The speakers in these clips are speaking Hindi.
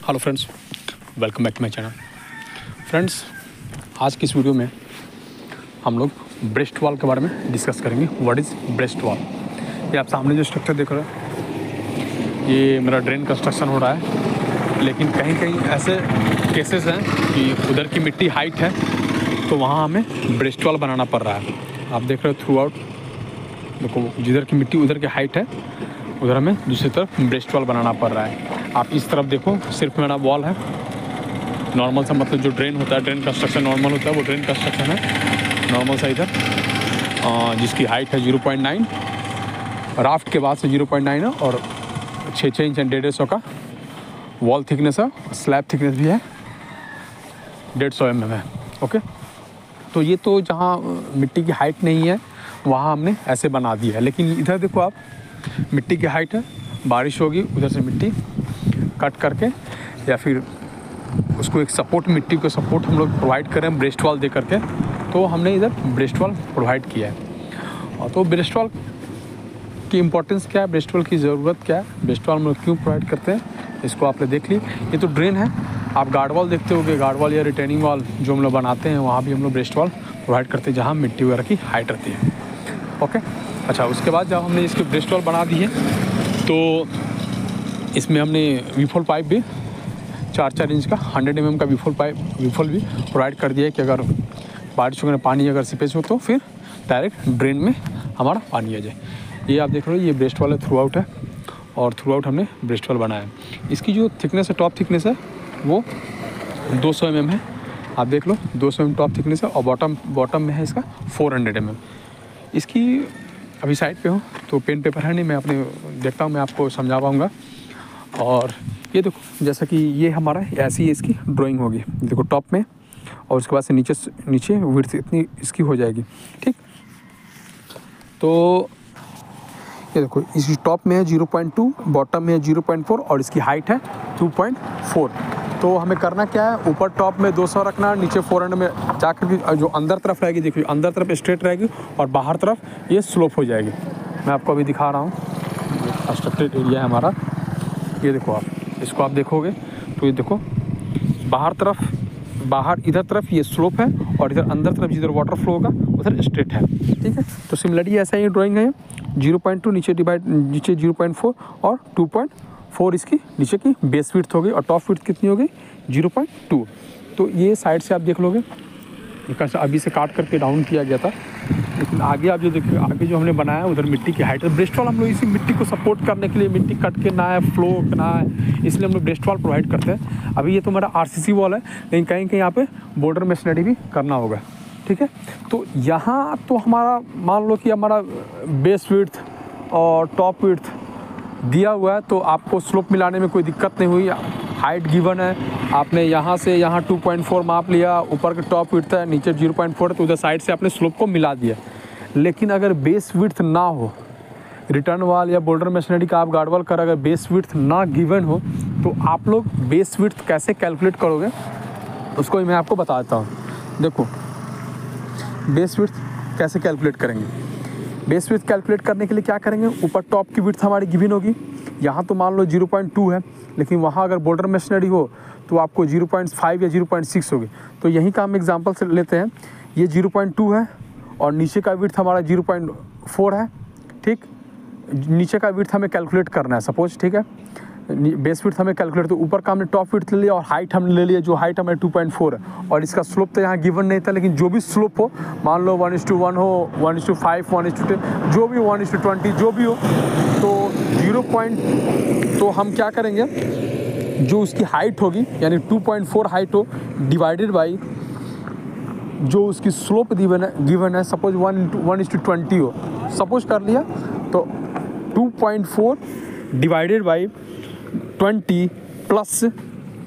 Hello friends, welcome back to my channel. Friends, आज की इस वीडियो में हम लोग ब्रेस्ट वॉल के बारे में डिस्कस करेंगे। What is breast wall. ये आप सामने जो स्ट्रक्चर देख रहे हैं, ये मेरा ड्रेन कंस्ट्रक्शन हो रहा है, लेकिन कहीं कहीं ऐसे केसेस हैं कि उधर की मिट्टी हाइट है तो वहाँ हमें ब्रेस्ट वॉल बनाना पड़ रहा है। आप देख रहे हो थ्रू आउट, देखो जिधर की मिट्टी उधर की हाइट है उधर हमें दूसरी तरफ ब्रेस्ट वॉल बनाना पड़ रहा है। आप इस तरफ देखो, सिर्फ मेरा वॉल है नॉर्मल सा, मतलब जो ड्रेन होता है, ड्रेन कंस्ट्रक्शन नॉर्मल होता है, वो ड्रेन कंस्ट्रक्शन है नॉर्मल सा इधर, जिसकी हाइट है 0.9, राफ्ट के बाद से 0.9 है और 6 इंच एंड 150 का वॉल थिकनेस है। स्लैब थिकनेस भी है 150 mm है। ओके, तो ये तो जहाँ मिट्टी की हाइट नहीं है वहाँ हमने ऐसे बना दिया है। लेकिन इधर देखो आप, मिट्टी की हाइट है, बारिश होगी उधर से मिट्टी कट करके या फिर उसको एक सपोर्ट, मिट्टी को सपोर्ट हम लोग प्रोवाइड करें ब्रेस्ट वॉल दे करके, तो हमने इधर ब्रेस्ट वॉल प्रोवाइड किया है। और तो ब्रेस्ट वॉल की इम्पोर्टेंस क्या है, ब्रेस्ट वॉल की ज़रूरत क्या है, ब्रेस्ट वॉल हम लोग क्यों प्रोवाइड करते हैं, इसको आपने देख ली। ये तो ड्रेन है, आप गार्ड वॉल देखते होगे, गार्ड वॉल या रिटेनिंग वॉल जो हम लोग बनाते हैं वहाँ भी हम लोग ब्रेस्ट वॉल प्रोवाइड करते हैं जहाँ मिट्टी वगैरह की हाइट रहती है। ओके, अच्छा, उसके बाद जब हमने इसकी ब्रेस्ट वॉल बना दी है तो इसमें हमने वीफॉल पाइप भी 4 इंच का 100 mm का वीफॉल भी प्रोवाइड कर दिया है कि अगर बारिश वगैरह पानी अगर सीपेज हो तो फिर डायरेक्ट ड्रेन में हमारा पानी आ जाए। ये आप देख रहे हो, ये ब्रेस्ट वॉल है, थ्रू आउट है और थ्रू आउट हमने ब्रेस्ट वॉल बनाया है। इसकी जो थिकनेस है, टॉप थिकनेस है, वो 200 mm है। आप देख लो, 200 mm टॉप थिकनेस है और बॉटम में है इसका 400 mm। इसकी अभी साइड पे हो तो पेन पेपर है नहीं, मैं अपने देखता हूँ, मैं आपको समझा पाऊँगा। और ये देखो, जैसा कि ये हमारा ऐसी ही इसकी ड्राइंग होगी, देखो टॉप में, और उसके बाद से नीचे विड्थ इतनी इसकी हो जाएगी। ठीक, तो ये देखो, इसकी टॉप में है 0.2, बॉटम में है 0.4 और इसकी हाइट है 2.4। तो हमें करना क्या है, ऊपर टॉप में 200 रखना, नीचे 400 में जाकर भी जो अंदर तरफ रहेगी, देखिए अंदर तरफ स्ट्रेट रहेगी और बाहर तरफ ये स्लोप हो जाएगी। मैं आपको अभी दिखा रहा हूँ, कंस्ट्रक्टेड एरिया है हमारा। ये देखो, आप इसको आप देखोगे तो ये देखो, बाहर इधर तरफ ये स्लोप है और इधर अंदर तरफ जिधर वाटर फ्लो होगा उधर स्ट्रेट है। ठीक है, तो सिमिलरली ऐसा ही ड्राइंग है, 0.2 नीचे 0.4 और 2.4 इसकी नीचे की बेस विड्थ हो गई और टॉप विड्थ कितनी हो गई 0.2। तो ये साइड से आप देख लोगे, अभी से काट करके डाउन किया गया था, लेकिन आगे आप जो देखिए, आगे जो हमने बनाया है उधर मिट्टी की हाइट है। ब्रेस्ट वॉल हम लोग इसी मिट्टी को सपोर्ट करने के लिए, मिट्टी कट के ना है, फ्लो ना है, इसलिए हम लोग ब्रेस्ट वॉल प्रोवाइड करते हैं। अभी ये तो मेरा RCC वॉल है, लेकिन कहीं कहीं यहाँ पे बॉर्डर मेसनरी भी करना होगा। ठीक है, तो यहाँ तो हमारा मान लो कि हमारा बेस विड्थ और टॉप विड्थ दिया हुआ है, तो आपको स्लोप मिलाने में कोई दिक्कत नहीं हुई। हाइट गिवन है, आपने यहाँ से यहाँ 2.4 माप लिया, ऊपर का टॉप विड्थ है, नीचे 0.4 है, तो उधर साइड से आपने स्लोप को मिला दिया। लेकिन अगर बेस विड्थ ना हो, रिटर्न वॉल या बोल्डर मेसनरी का आप गार्ड वॉल कर, अगर बेस विड्थ ना गिवन हो तो आप लोग बेस विड्थ कैसे कैलकुलेट करोगे उसको मैं आपको बता देता हूँ। देखो, बेस विड्थ कैसे कैलकुलेट करेंगे। बेस विड्थ कैलकुलेट करने के लिए क्या करेंगे, ऊपर टॉप की विड्थ हमारी गिवन होगी, यहाँ तो मान लो 0.2 है, लेकिन वहाँ अगर बॉर्डर मेसनरी हो तो आपको 0.5 या 0.6 होगी। तो यहीं का हम एग्जांपल से लेते हैं, ये 0.2 है और नीचे का विड्थ हमारा 0.4 है। ठीक, नीचे का विड्थ हमें कैलकुलेट करना है सपोज। ठीक है, बेस विड्थ हमें कैलकुलेट, तो ऊपर का हमने टॉप विड्थ ले लिया और हाइट हमने ले लिया, जो हाइट हमें 2.4 है और इसका स्लोप तो यहाँ गिवन नहीं था, लेकिन जो भी स्लोप हो, मान लो 1:1 हो, 1:5, 1:10, जो भी 1:20 जो भी हो, तो 0. तो हम क्या करेंगे, जो उसकी हाइट होगी यानी 2.4 हाइट हो, डिवाइडेड बाई जो उसकी स्लोप गिवन है, सपोज 1:20 हो, सपोज कर लिया, तो 2.4 डिवाइडेड बाई 20 प्लस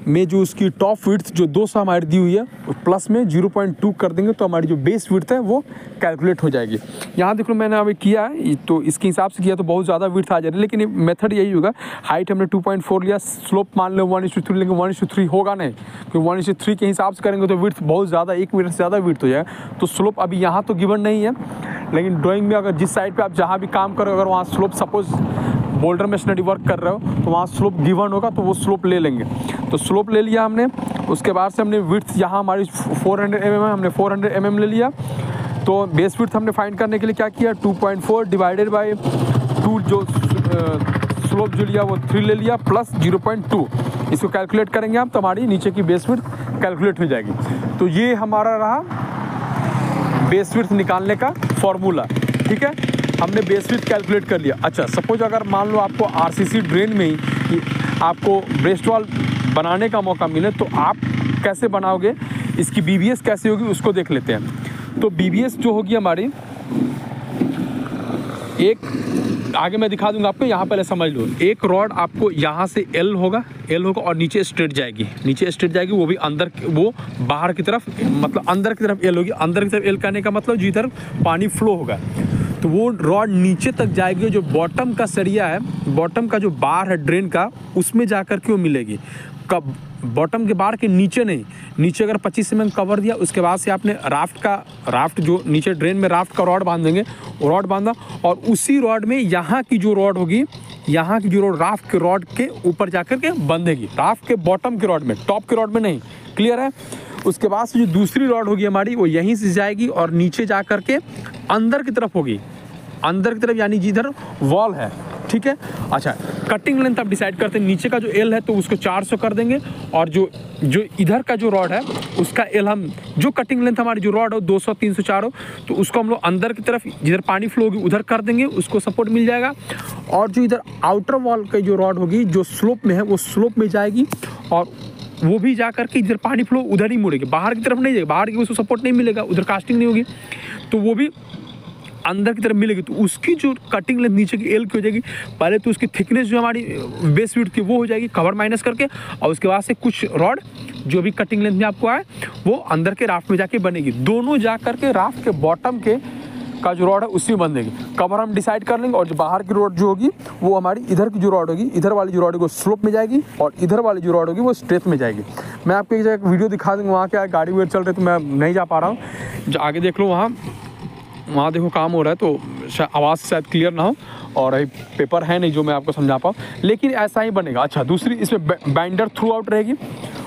में जो उसकी टॉप विड्थ जो 200 हमारी दी हुई है, प्लस में 0.2 कर देंगे तो हमारी जो बेस विड्थ है वो कैलकुलेट हो जाएगी। यहाँ देख लो, मैंने अभी किया है तो इसके हिसाब से किया तो बहुत ज़्यादा विड्थ आ जा रही है, लेकिन मेथड यही होगा। हाइट हमने 2.4 लिया, स्लोप मान लो 1:3 लेंगे, 1:3 होगा नहीं, क्योंकि 1:3 के हिसाब से करेंगे तो विड्थ बहुत ज़्यादा, 1 मीटर से ज़्यादा विड्थ हो जाएगा। तो स्लोप अभी यहाँ तो गिवन नहीं है, लेकिन ड्राइंग में अगर जिस साइड पर आप जहाँ भी काम करो, अगर वहाँ slope suppose boulder masonry work कर रहे हो तो वहाँ स्लोप गिवन होगा तो वो स्लोप ले लेंगे। तो स्लोप ले लिया हमने। उसके बाद से हमने विड्थ यहाँ हमारी 400 mm है, हमने 400 mm ले लिया। तो बेस विड्थ हमने फाइंड करने के लिए क्या किया, 2.4 डिवाइडेड बाई 2 जो स्लोप जो लिया वो 3 ले लिया प्लस 0.2। इसको कैलकुलेट करेंगे आप तो हमारी नीचे की बेस विड्थ कैलकुलेट हो जाएगी। तो ये हमारा रहा बेस विड्थ निकालने का फॉर्मूला। ठीक है, हमने बेस विड्थ कैलकुलेट कर लिया। अच्छा, सपोज अगर मान लो आपको आरसीसी ड्रेन में ही आपको ब्रेस्ट वॉल बनाने का मौका मिले तो आप कैसे बनाओगे, इसकी बीबीएस कैसे होगी उसको देख लेते हैं। तो बीबीएस जो होगी हमारी, एक आगे मैं दिखा दूंगा आपको, यहाँ पहले समझ लो। एक रॉड आपको यहाँ से एल होगा और नीचे स्ट्रेट जाएगी, वो भी अंदर, वो बाहर की तरफ, मतलब अंदर की तरफ एल होगी। अंदर की तरफ एल करने का मतलब जिधर पानी फ्लो होगा तो वो रॉड नीचे तक जाएगी। जो बॉटम का सरिया है, बॉटम का जो बार है ड्रेन का, उसमें जाकर के वो मिलेगी। कब बॉटम के बार के नीचे नहीं, नीचे अगर 25 mm कवर दिया, उसके बाद से आपने राफ्ट जो नीचे ड्रेन में राफ्ट का रॉड बांध देंगे, वो रॉड बांधा और उसी रॉड में यहाँ की जो रॉड होगी, यहाँ की जो रॉड राफ्ट के रॉड के ऊपर जाकर के बंधेगी, राफ्ट के बॉटम के रॉड में, टॉप के रॉड में नहीं। क्लियर है? उसके बाद से जो दूसरी रॉड होगी हमारी, वो यहीं से जाएगी और नीचे जा कर के अंदर की तरफ होगी, अंदर की तरफ यानी जिधर वॉल है। ठीक है, अच्छा, कटिंग लेंथ आप डिसाइड करते हैं। नीचे का जो एल है तो उसको 400 कर देंगे और जो इधर का जो रॉड है उसका एल, हम जो कटिंग लेंथ हमारी जो रॉड हो 200, 300, 400, तो उसको हम लोग अंदर की तरफ जिधर पानी फ्लो होगी उधर कर देंगे, उसको सपोर्ट मिल जाएगा। और जो इधर आउटर वॉल की जो रॉड होगी जो स्लोप में है, वो स्लोप में जाएगी और वो भी जा करके इधर पानी फ्लो उधर ही मुड़ेगी, बाहर की तरफ नहीं जाएगी, बाहर की उसको सपोर्ट नहीं मिलेगा, उधर कास्टिंग नहीं होगी, तो वो भी अंदर की तरफ मिलेगी। तो उसकी जो कटिंग लेंथ नीचे की एल की हो जाएगी। पहले तो उसकी थिकनेस जो हमारी बेस विड्थ की वो हो जाएगी कवर माइनस करके, और उसके बाद से कुछ रॉड जो भी कटिंग लेंथ में आपको आए वो अंदर के राफ्ट में जाके बनेगी। दोनों जा करके राफ्ट के बॉटम के का जो रॉड है उसमें बंधेगी। कवर हम डिसाइड कर लेंगे और जो बाहर की रॉड जो होगी वो हमारी इधर की जो रॉड होगी, इधर वाली जो रॉड होगी वो स्लोप में जाएगी और इधर वाली जो रॉड होगी वो स्ट्रेट में जाएगी। मैं आपको एक जगह वीडियो दिखा दूँगा, वहाँ क्या गाड़ी वेट चल रही तो मैं नहीं जा पा रहा हूँ। आगे देख लो, वहाँ देखो काम हो रहा है तो आवाज़ शायद क्लियर ना हो और पेपर है नहीं जो मैं आपको समझा पाऊँ, लेकिन ऐसा ही बनेगा। अच्छा, दूसरी इसमें बाइंडर थ्रू आउट रहेगी।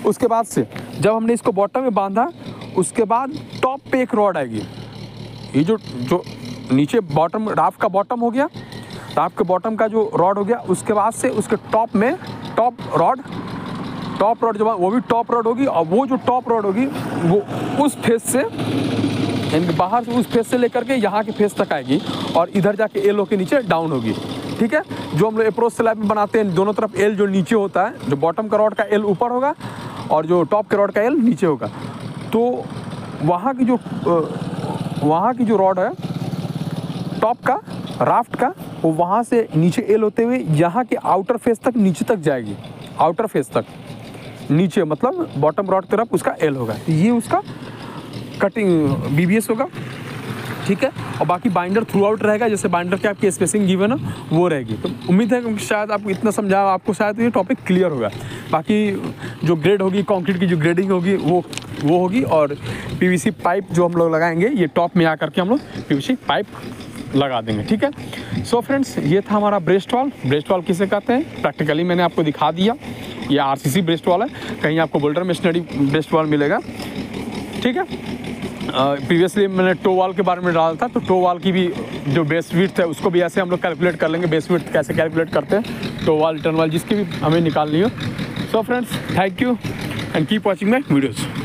उसके बाद से जब हमने इसको बॉटम में बांधा, उसके बाद टॉप पे एक रॉड आएगी। ये जो नीचे बॉटम राफ्ट का बॉटम हो गया, राफ्ट के बॉटम का जो रॉड हो गया, उसके बाद से उसके टॉप में टॉप रॉड जो वो भी टॉप रॉड होगी और वो जो टॉप रॉड होगी वो उस फेस से, यानी बाहर से उस फेस से लेकर के यहाँ के फेस तक आएगी और इधर जाके एल के नीचे डाउन होगी। ठीक है, जो हम लोग अप्रोच स्लैब में बनाते हैं, दोनों तरफ एल जो नीचे होता है, जो बॉटम का रॉड का एल ऊपर होगा और जो टॉप के रॉड का एल नीचे होगा। तो वहाँ की जो रॉड है टॉप का राफ्ट का, वो वहाँ से नीचे एल होते हुए यहाँ के आउटर फेस तक नीचे तक जाएगी, आउटर फेस तक नीचे, मतलब बॉटम रॉड तरफ उसका एल होगा। ये उसका कटिंग बीबीएस होगा। ठीक है, और बाकी बाइंडर थ्रू आउट रहेगा, जैसे बाइंडर की आपकी स्पेसिंग गिवन है वो रहेगी। तो उम्मीद है कि शायद आपको इतना समझा, आपको शायद ये टॉपिक क्लियर होगा। बाकी जो ग्रेड होगी, कंक्रीट की जो ग्रेडिंग होगी वो होगी, और पीवीसी पाइप जो हम लोग लगाएंगे, ये टॉप में आकर के हम लोग पीवीसी पाइप लगा देंगे। ठीक है, सो फ्रेंड्स, ये था हमारा ब्रेस्ट वॉल किसे कहते हैं प्रैक्टिकली मैंने आपको दिखा दिया। ये आरसीसी ब्रेस्ट वॉल है, कहीं आपको बोल्डर मेसनरी ब्रेस्ट वॉल मिलेगा। ठीक है, प्रीवियसली मैंने टो वॉल के बारे में डाला था, तो टो वॉल की भी जो बेस विड्थ है उसको भी ऐसे हम लोग कैलकुलेट कर लेंगे। बेस विड्थ कैसे कैलकुलेट करते हैं, टो वॉल, रिटर्न वॉल, जिसकी भी हमें निकालनी हो। So friends, thank you and keep watching my videos.